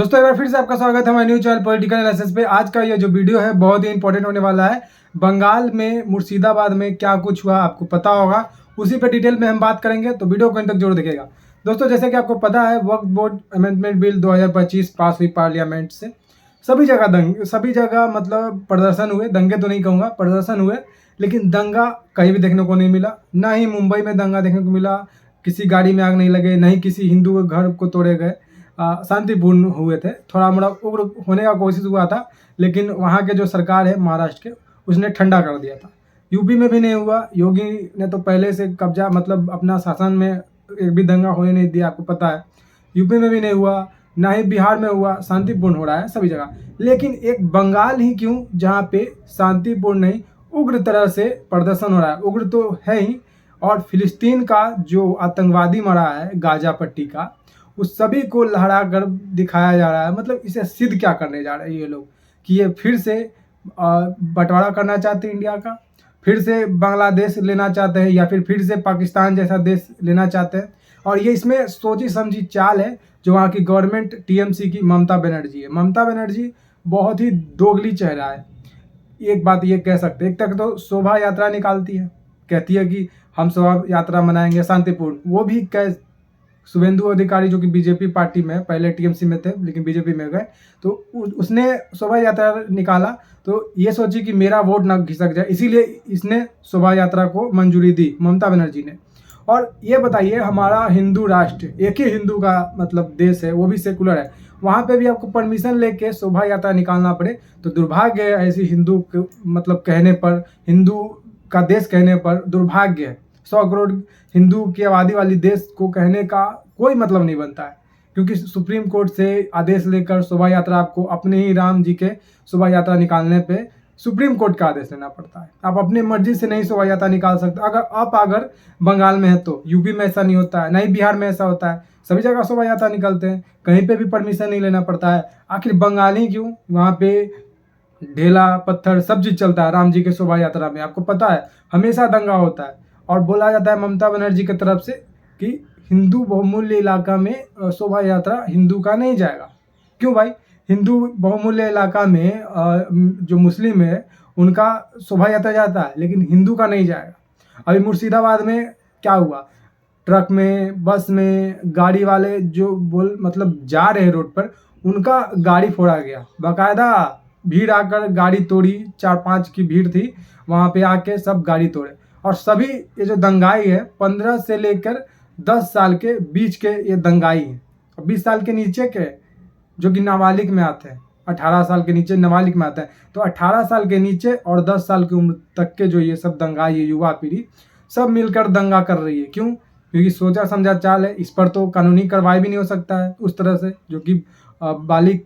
दोस्तों एक बार फिर से आपका स्वागत है हमारे न्यू चैनल पॉलिटिकल एनालिसिस पे। आज का ये जो वीडियो है बहुत ही इंपॉर्टेंट होने वाला है। बंगाल में मुर्शिदाबाद में क्या कुछ हुआ आपको पता होगा, उसी पे डिटेल में हम बात करेंगे, तो वीडियो को अंत तक जरूर देखिएगा। दोस्तों जैसे कि आपको पता है, वक्फ बोर्ड अमेंडमेंट बिल 2025 पास हुई पार्लियामेंट से। सभी जगह मतलब प्रदर्शन हुए, दंगे तो नहीं कहूँगा, प्रदर्शन हुए, लेकिन दंगा कहीं भी देखने को नहीं मिला। ना ही मुंबई में दंगा देखने को मिला, किसी गाड़ी में आग नहीं लगे, ना ही किसी हिंदू के घर को तोड़े गए। शांतिपूर्ण हुए थे। थोड़ा मोड़ा उग्र होने का कोशिश हुआ था, लेकिन वहाँ के जो सरकार है महाराष्ट्र के, उसने ठंडा कर दिया था। यूपी में भी नहीं हुआ। योगी ने तो पहले से कब्जा मतलब अपना शासन में एक भी दंगा होने नहीं दिया, आपको पता है। यूपी में भी नहीं हुआ, ना ही बिहार में हुआ। शांतिपूर्ण हो रहा है सभी जगह। लेकिन एक बंगाल ही क्यों, जहाँ पे शांतिपूर्ण नहीं, उग्र तरह से प्रदर्शन हो रहा है। उग्र तो है ही, और फिलिस्तीन का जो आतंकवादी मरा है गाजा पट्टी का, उस सभी को लहरा कर दिखाया जा रहा है। मतलब इसे सिद्ध क्या करने जा रहे हैं ये लोग, कि ये फिर से बंटवारा करना चाहते हैं इंडिया का, फिर से बांग्लादेश लेना चाहते हैं, या फिर से पाकिस्तान जैसा देश लेना चाहते हैं। और ये इसमें सोची समझी चाल है जो वहाँ की गवर्नमेंट टीएमसी की ममता बनर्जी है। ममता बनर्जी बहुत ही दोगली चेहरा है। एक बात ये कह सकते हैं, एक तक तो शोभा यात्रा निकालती है, कहती है कि हम शोभा यात्रा मनाएंगे शांतिपूर्ण। वो भी शुभेंदु अधिकारी जो कि बीजेपी पार्टी में, पहले टीएमसी में थे लेकिन बीजेपी में गए, तो उसने शोभा यात्रा निकाला, तो ये सोची कि मेरा वोट ना घिसक जाए, इसीलिए इसने शोभा यात्रा को मंजूरी दी ममता बनर्जी ने। और ये बताइए, हमारा हिंदू राष्ट्र, एक ही हिंदू का मतलब देश है, वो भी सेकुलर है, वहाँ पे भी आपको परमिशन लेके शोभा यात्रा निकालना पड़े, तो दुर्भाग्य है ऐसी हिंदू मतलब कहने पर, हिंदू का देश कहने पर दुर्भाग्य है। 100 करोड़ हिंदू की आबादी वाली देश को कहने का कोई मतलब नहीं बनता है, क्योंकि सुप्रीम कोर्ट से आदेश लेकर शोभा यात्रा, आपको अपने ही राम जी के शोभा यात्रा निकालने पे सुप्रीम कोर्ट का आदेश लेना पड़ता है। आप अपनी मर्जी से नहीं शोभा यात्रा निकाल सकते। अगर बंगाल में है तो, यूपी में ऐसा नहीं होता है, ना ही बिहार में ऐसा होता है। सभी जगह शोभा यात्रा निकलते हैं, कहीं पे भी परमिशन नहीं लेना पड़ता है। आखिर बंगाली क्यों? वहाँ पे ढेला पत्थर सब चीज चलता है राम जी के शोभा यात्रा में, आपको पता है, हमेशा दंगा होता है। और बोला जाता है ममता बनर्जी की तरफ से कि हिंदू बहुमूल्य इलाका में शोभा यात्रा हिंदू का नहीं जाएगा। क्यों भाई? हिंदू बहुमूल्य इलाका में जो मुस्लिम है उनका शोभा यात्रा जाता है, लेकिन हिंदू का नहीं जाएगा। अभी मुर्शिदाबाद में क्या हुआ, ट्रक में, बस में, गाड़ी वाले जो मतलब जा रहे हैं रोड पर, उनका गाड़ी फोड़ा गया। बाकायदा भीड़ आकर गाड़ी तोड़ी, 4-5 की भीड़ थी, वहाँ पे आके सब गाड़ी तोड़े। और सभी ये जो दंगाई है, 15 से लेकर 10 साल के बीच के ये दंगाई हैं, और 20 साल के नीचे के जो कि नाबालिग में आते हैं, 18 साल के नीचे नाबालिग में आते हैं। तो 18 साल के नीचे और 10 साल की उम्र तक के जो ये सब दंगाई है, युवा पीढ़ी सब मिलकर दंगा कर रही है। क्यों? क्योंकि सोचा समझा चाल है। इस पर तो कानूनी कार्रवाई भी नहीं हो सकता है उस तरह से, जो कि बालिग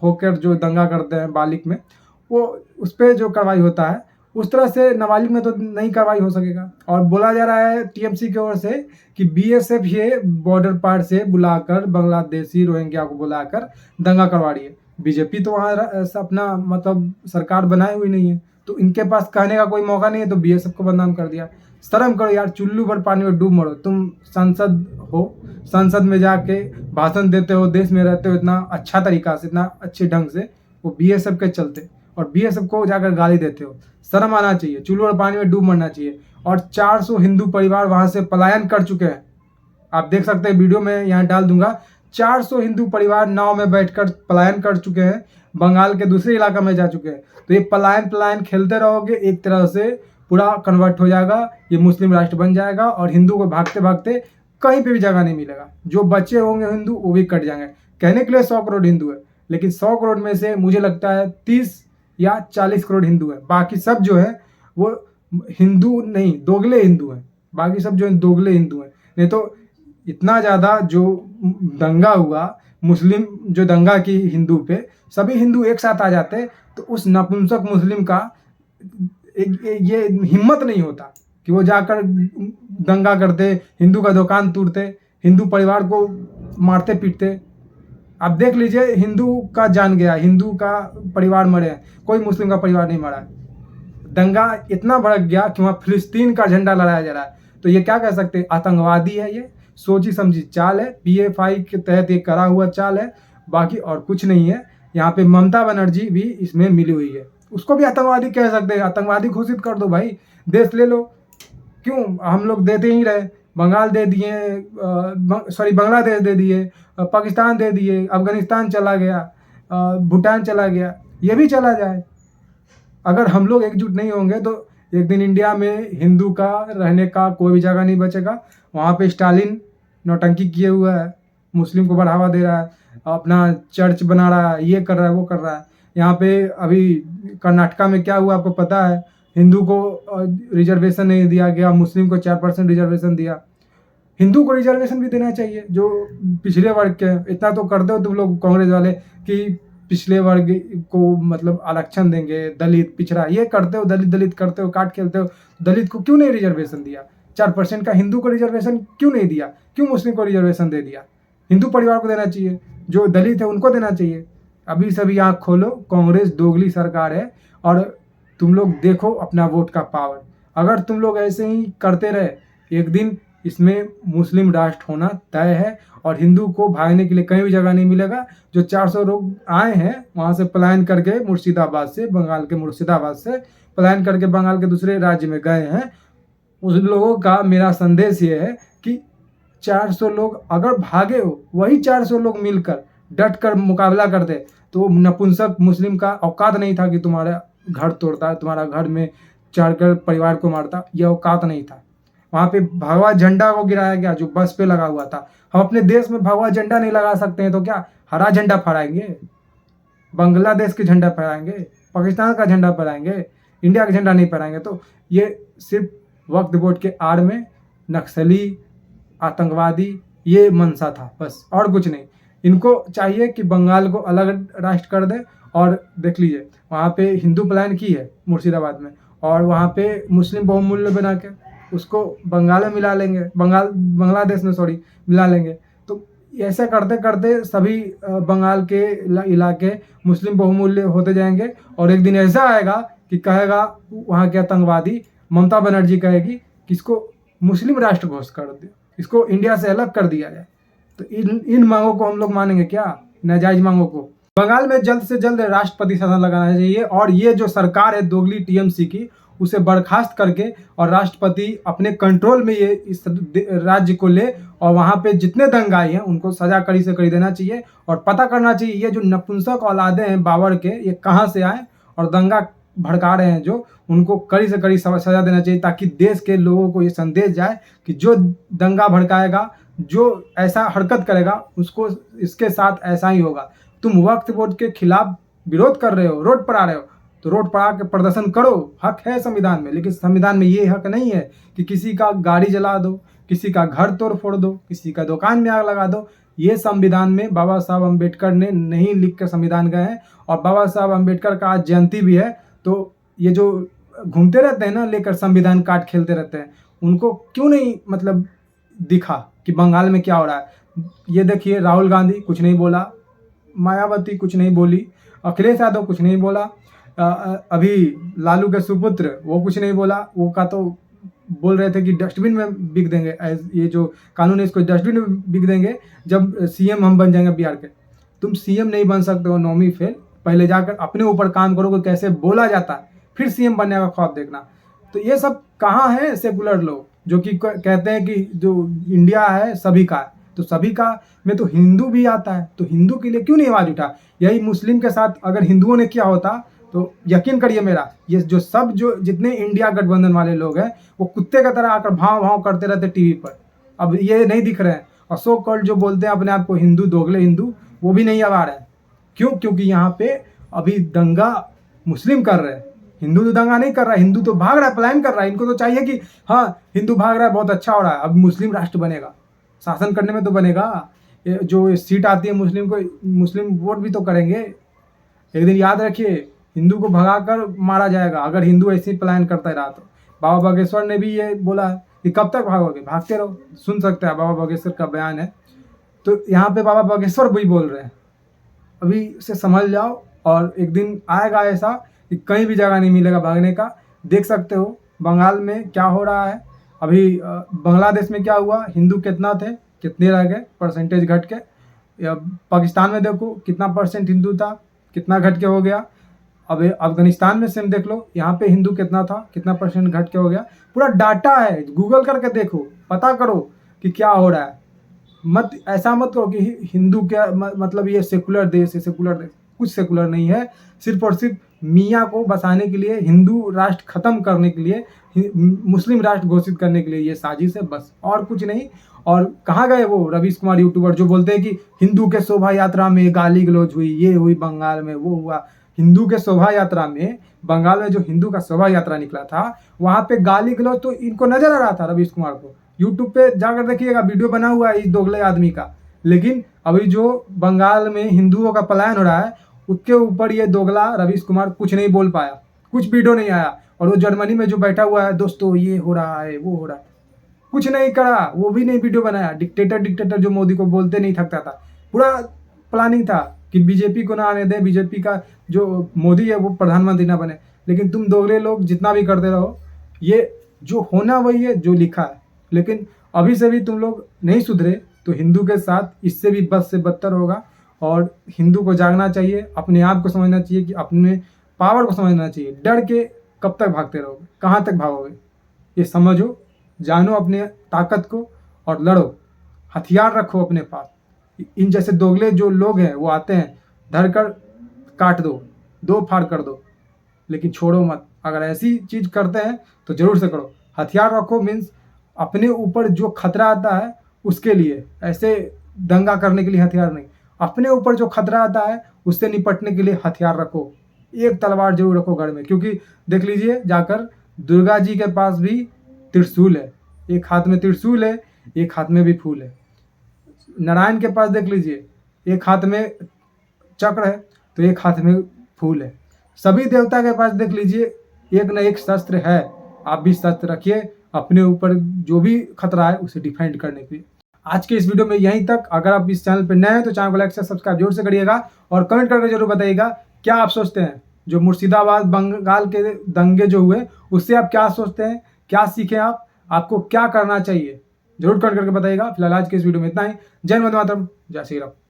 होकर जो दंगा करते हैं बालिग में, वो उस पर जो कार्रवाई होता है उस तरह से नाबालिग में तो नहीं कार्रवाई हो सकेगा। और बोला जा रहा है टीएमसी की ओर से कि बीएसएफ ये बॉर्डर पार से बुलाकर बांग्लादेशी रोहिंग्या को बुलाकर दंगा करवा रही है। बीजेपी तो वहाँ अपना मतलब सरकार बनाई हुई नहीं है, तो इनके पास कहने का कोई मौका नहीं है, तो बीएसएफ को बदनाम कर दिया। शर्म करो यार, चुल्लू भर पानी में डूब मरो। तुम संसद हो, संसद में जाके भाषण देते हो, देश में रहते हो इतना अच्छा तरीका से, इतना अच्छे ढंग से, वो बीएसएफ के चलते, और बीएसएफ को जाकर गाली देते हो। शर्म आना चाहिए, चुल्लू और पानी में डूब मरना चाहिए। और 400 हिंदू परिवार वहां से पलायन कर चुके हैं। आप देख सकते हैं, वीडियो में यहाँ डाल दूंगा। 400 हिंदू परिवार नाव में बैठकर पलायन कर चुके हैं, बंगाल के दूसरे इलाका में जा चुके हैं। तो ये पलायन खेलते रहोगे, एक तरह से पूरा कन्वर्ट हो जाएगा, ये मुस्लिम राष्ट्र बन जाएगा, और हिंदू को भागते भागते कहीं पे भी जगह नहीं मिलेगा। जो बच्चे होंगे हिंदू वो भी कट जाएंगे। कहने के लिए 100 करोड़ हिंदू है, लेकिन 100 करोड़ में से मुझे लगता है 30 या 40 करोड़ हिंदू है। बाकी सब जो है वो हिंदू नहीं, दोगले हिंदू हैं। बाकी सब जो है दोगले हिंदू हैं। नहीं तो इतना ज़्यादा जो दंगा हुआ, मुस्लिम जो दंगा की हिंदू पे, सभी हिंदू एक साथ आ जाते तो उस नपुंसक मुस्लिम का ये हिम्मत नहीं होता कि वो जाकर दंगा करते, हिंदू का दुकान तोड़ते, हिंदू परिवार को मारते पीटते। आप देख लीजिए, हिंदू का जान गया, हिंदू का परिवार मरे हैं, कोई मुस्लिम का परिवार नहीं मरा है। दंगा इतना भड़क गया कि वहाँ फिलिस्तीन का झंडा लहराया जा रहा है। तो ये क्या कह सकते हैं? आतंकवादी है, ये सोची समझी चाल है, पीएफआई के तहत ये करा हुआ चाल है। बाकी और कुछ नहीं है। यहाँ पे ममता बनर्जी भी इसमें मिली हुई है, उसको भी आतंकवादी कह सकते हैं, आतंकवादी घोषित कर दो भाई, देश ले लो। क्यों हम लोग देते ही रहे, बंगाल दे दिए, सॉरी बांग्लादेश दे दिए, पाकिस्तान दे दिए, अफगानिस्तान चला गया, भूटान चला गया, ये भी चला जाए। अगर हम लोग एकजुट नहीं होंगे तो एक दिन इंडिया में हिंदू का रहने का कोई भी जगह नहीं बचेगा। वहाँ पे स्टालिन नौटंकी किए हुआ है, मुस्लिम को बढ़ावा दे रहा है, अपना चर्च बना रहा है, ये कर रहा है, वो कर रहा है। यहाँ पे अभी कर्नाटका में क्या हुआ आपको पता है, हिंदू को रिजर्वेशन नहीं दिया गया, मुस्लिम को 4% रिजर्वेशन दिया। हिंदू को रिजर्वेशन भी देना चाहिए जो पिछड़े वर्ग के। इतना तो करते हो तुम लोग कांग्रेस वाले कि पिछले वर्ग को मतलब आरक्षण देंगे, दलित पिछड़ा ये करते हो, दलित करते हो, काट खेलते हो। दलित को क्यों नहीं रिजर्वेशन दिया? 4% का हिंदू को रिजर्वेशन क्यों नहीं दिया? क्यों मुस्लिम को रिजर्वेशन दे दिया? हिंदू परिवार को देना चाहिए, जो दलित है उनको देना चाहिए। अभी सभी आँख खोलो, कांग्रेस दोगली सरकार है और तुम लोग देखो अपना वोट का पावर। अगर तुम लोग ऐसे ही करते रहे, एक दिन इसमें मुस्लिम राष्ट्र होना तय है और हिंदू को भागने के लिए कहीं भी जगह नहीं मिलेगा। जो 400 लोग आए हैं वहाँ से पलायन करके, मुर्शिदाबाद से, बंगाल के मुर्शिदाबाद से पलायन करके बंगाल के दूसरे राज्य में गए हैं, उस लोगों का मेरा संदेश ये है कि 400 लोग अगर भागे हो, वही 400 लोग मिलकर डट कर मुकाबला कर दे तो नपुंसक मुस्लिम का औकात नहीं था कि तुम्हारा घर तोड़ता, तुम्हारा घर में चढ़कर परिवार को मारता, यह औकात नहीं था। वहाँ पे भगवा झंडा को गिराया गया जो बस पे लगा हुआ था। हम अपने देश में भगवा झंडा नहीं लगा सकते हैं तो क्या हरा झंडा फहराएंगे? बांग्लादेश के झंडा फहराएंगे, पाकिस्तान का झंडा फहराएंगे, इंडिया का झंडा नहीं फहराएंगे? तो ये सिर्फ वक्फ बोर्ड के आड़ में नक्सली, आतंकवादी ये मंशा था बस, और कुछ नहीं। इनको चाहिए कि बंगाल को अलग राष्ट्र कर दे। और देख लीजिए वहाँ पे हिंदू प्लान की है मुर्शिदाबाद में, और वहाँ पे मुस्लिम बहुमूल्य बना के उसको बंगाल में मिला लेंगे, बांग्लादेश में सॉरी मिला लेंगे। तो ऐसा करते करते सभी बंगाल के इलाके मुस्लिम बहुमूल्य होते जाएंगे और एक दिन ऐसा आएगा कि कहेगा वहाँ के आतंकवादी, ममता बनर्जी कहेगी कि इसको मुस्लिम राष्ट्र घोषित कर दे, इसको इंडिया से अलग कर दिया जाए। तो इन मांगों को हम लोग मानेंगे क्या? नाजायज मांगों को। बंगाल में जल्द से जल्द राष्ट्रपति शासन लगाना चाहिए और ये जो सरकार है दोगली टीएमसी की, उसे बर्खास्त करके और राष्ट्रपति अपने कंट्रोल में ये इस राज्य को ले और वहाँ पे जितने दंगाई हैं उनको सजा कड़ी से कड़ी देना चाहिए और पता करना चाहिए ये जो नपुंसक औलादे हैं बाबर के, ये कहाँ से आए और दंगा भड़का रहे हैं जो, उनको कड़ी से कड़ी सजा देना चाहिए ताकि देश के लोगों को ये संदेश जाए कि जो दंगा भड़काएगा, जो ऐसा हरकत करेगा, उसको इसके साथ ऐसा ही होगा। तुम वक्फ बोर्ड के खिलाफ विरोध कर रहे हो, रोड पर आ रहे हो, तो रोड पर आके प्रदर्शन करो, हक है संविधान में। लेकिन संविधान में ये हक नहीं है कि किसी का गाड़ी जला दो, किसी का घर तोड़ फोड़ दो, किसी का दुकान में आग लगा दो। ये संविधान में बाबा साहब अम्बेडकर ने नहीं लिख कर संविधान गए हैं। और बाबा साहब अम्बेडकर का आज जयंती भी है, तो ये जो घूमते रहते हैं ना लेकर संविधान काट खेलते रहते हैं, उनको क्यों नहीं मतलब दिखा कि बंगाल में क्या हो रहा है? ये देखिए राहुल गांधी कुछ नहीं बोला, मायावती कुछ नहीं बोली, अखिलेश यादव कुछ नहीं बोला, अभी लालू के सुपुत्र वो कुछ नहीं बोला। वो का तो बोल रहे थे कि डस्टबिन में बिक देंगे, ये जो कानून है इसको डस्टबिन में बिक देंगे जब सीएम हम बन जाएंगे बिहार के। तुम सीएम नहीं बन सकते हो, नौवीं फेल। पहले जाकर अपने ऊपर काम करो कि कैसे बोला जाता है, फिर सीएम बनने का ख्वाब देखना। तो ये सब कहाँ है सेकुलर लोग जो कि कहते हैं कि जो इंडिया है सभी का है, तो सभी का में तो हिंदू भी आता है, तो हिंदू के लिए क्यों नहीं आवाज उठा? यही मुस्लिम के साथ अगर हिंदुओं ने किया होता तो यकीन करिए मेरा, ये जो सब जो जितने इंडिया गठबंधन वाले लोग हैं वो कुत्ते का तरह आकर भाव भाव करते रहते टीवी पर। अब ये नहीं दिख रहे हैं। और सो कॉल्ड जो बोलते हैं अपने आप को हिंदू, दोगले हिंदू, वो भी नहीं अब आ रहे हैं। क्यों? क्योंकि यहाँ पे अभी दंगा मुस्लिम कर रहे हैं, हिंदू तो दंगा नहीं कर रहा है, हिंदू तो भाग रहा है, पलायन कर रहा है। इनको तो चाहिए कि हाँ हिंदू भाग रहा है, बहुत अच्छा हो रहा है, अब मुस्लिम राष्ट्र बनेगा, शासन करने में तो बनेगा। जो सीट आती है मुस्लिम को, मुस्लिम वोट भी तो करेंगे। एक दिन याद रखिए हिंदू को भगाकर मारा जाएगा अगर हिंदू ऐसे ही पलायन करता रहा तो। बाबा बागेश्वर ने भी ये बोला है कि कब तक भागोगे, भागते रहो। सुन सकते हैं, बाबा बागेश्वर का बयान है। तो यहाँ पे बाबा बागेश्वर भी बोल रहे हैं, अभी से समझ जाओ और एक दिन आएगा ऐसा कि कहीं भी जगह नहीं मिलेगा भागने का। देख सकते हो बंगाल में क्या हो रहा है, अभी बांग्लादेश में क्या हुआ, हिंदू कितना थे, कितने रह गए, परसेंटेज घट के। पाकिस्तान में देखो कितना परसेंट हिंदू था, कितना घट के हो गया। अब अफगानिस्तान में सेम देख लो, यहाँ पे हिंदू कितना था, कितना परसेंट घट के हो गया। पूरा डाटा है, गूगल करके देखो, पता करो कि क्या हो रहा है। मत ऐसा मत करो कि हिंदू क्या मतलब ये सेकुलर देश है, सेकुलर देश कुछ सेकुलर नहीं है। सिर्फ और सिर्फ मियाँ को बसाने के लिए, हिंदू राष्ट्र खत्म करने के लिए, मुस्लिम राष्ट्र घोषित करने के लिए ये साजिश है, बस और कुछ नहीं। और कहाँ गए वो रवीश कुमार यूट्यूबर जो बोलते हैं कि हिंदू के शोभा यात्रा में गाली गलौज हुई, ये हुई बंगाल में, वो हुआ। हिंदू के शोभा यात्रा में, बंगाल में जो हिंदू का शोभा यात्रा निकला था, वहाँ पे गाली गलौज तो इनको नजर आ रहा था रवीश कुमार को। यूट्यूब पे जाकर देखिएगा, वीडियो बना हुआ है इस दोगले आदमी का। लेकिन अभी जो बंगाल में हिंदुओं का पलायन हो रहा है, उसके ऊपर ये दोगला रवीश कुमार कुछ नहीं बोल पाया, कुछ वीडियो नहीं आया। और वो जर्मनी में जो बैठा हुआ है, दोस्तों ये हो रहा है, वो हो रहा है, कुछ नहीं करा, वो भी नहीं वीडियो बनाया। डिक्टेटर जो मोदी को बोलते नहीं थकता था, पूरा प्लानिंग था कि बीजेपी को ना आने दे, बीजेपी का जो मोदी है वो प्रधानमंत्री ना बने। लेकिन तुम दोगले लोग जितना भी करते रहो, ये जो होना वही है जो लिखा है। लेकिन अभी से भी तुम लोग नहीं सुधरे तो हिंदू के साथ इससे भी बद से बदतर होगा। और हिंदू को जागना चाहिए, अपने आप को समझना चाहिए कि अपने पावर को समझना चाहिए। डर के कब तक भागते रहोगे, कहाँ तक भागोगे, ये समझो, जानो अपने ताकत को और लड़ो, हथियार रखो अपने पास। इन जैसे दोगले जो लोग हैं वो आते हैं, धरकर काट दो फाड़ कर दो, लेकिन छोड़ो मत। अगर ऐसी चीज करते हैं तो जरूर से करो, हथियार रखो। मीन्स अपने ऊपर जो खतरा आता है उसके लिए, ऐसे दंगा करने के लिए हथियार नहीं, अपने ऊपर जो खतरा आता है उससे निपटने के लिए हथियार रखो। एक तलवार जरूर रखो घर में, क्योंकि देख लीजिए जाकर, दुर्गा जी के पास भी त्रिशूल है, एक हाथ में त्रिशूल है, एक हाथ में भी फूल है। नारायण के पास देख लीजिए, एक हाथ में चक्र है तो एक हाथ में फूल है। सभी देवता के पास देख लीजिए एक न एक शस्त्र है। आप भी शस्त्र रखिए अपने ऊपर जो भी खतरा है उसे डिफेंड करने के लिए। आज के इस वीडियो में यहीं तक। अगर आप इस चैनल पर नए हैं तो चैनल को लाइक से सब्सक्राइब जरूर से करिएगा और कमेंट करके जरूर बताइएगा क्या आप सोचते हैं, जो मुर्शिदाबाद बंगाल के दंगे जो हुए उससे आप क्या सोचते हैं, क्या सीखे आप, आपको क्या करना चाहिए, जरूर कमेंट करके बताइएगा। फिलहाल आज के इस वीडियो में इतना ही। जय हिंद, वंदे मातरम, जय श्री राम।